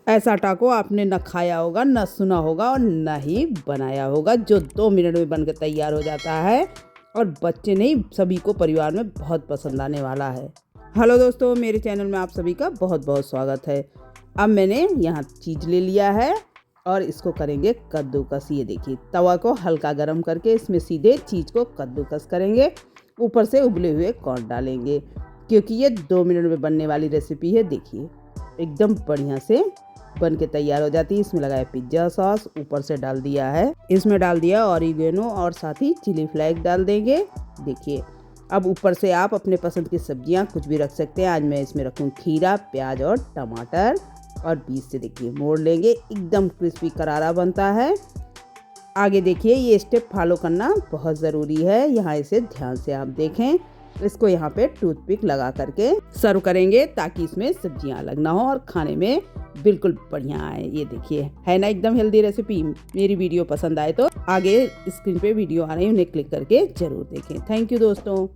ऐसा टाको आपने न खाया होगा, न सुना होगा और न ही बनाया होगा, जो 2 मिनट में बनकर तैयार हो जाता है और बच्चे नहीं सभी को परिवार में बहुत पसंद आने वाला है। हेलो दोस्तों, मेरे चैनल में आप सभी का बहुत बहुत स्वागत है। अब मैंने यहाँ चीज़ ले लिया है और इसको करेंगे कद्दूकस। ये देखिए, तवा को हल्का गर्म करके इसमें सीधे चीज़ को कद्दूकस करेंगे। ऊपर से उबले हुए कॉर्न डालेंगे, क्योंकि ये 2 मिनट में बनने वाली रेसिपी है। देखिए एकदम बढ़िया से बन के तैयार हो जाती है। इसमें लगाया पिज्ज़ा सॉस, ऊपर से डाल दिया है, इसमें डाल दिया ऑरिगेनो और साथ ही चिली फ्लेक्स डाल देंगे। देखिए, अब ऊपर से आप अपने पसंद की सब्जियां कुछ भी रख सकते हैं। आज मैं इसमें रखूँ खीरा, प्याज और टमाटर, और बीच से देखिए मोड़ लेंगे। एकदम क्रिस्पी करारा बनता है। आगे देखिए, ये स्टेप फॉलो करना बहुत ज़रूरी है। यहाँ इसे ध्यान से आप देखें। इसको यहाँ पे टूथपिक लगा करके सर्व करेंगे, ताकि इसमें सब्जियाँ अलग ना हो और खाने में बिल्कुल बढ़िया आए। ये देखिए, है ना एकदम हेल्दी रेसिपी। मेरी वीडियो पसंद आए तो आगे स्क्रीन पे वीडियो आ रही है, उन्हें क्लिक करके ज़रूर देखें। थैंक यू दोस्तों।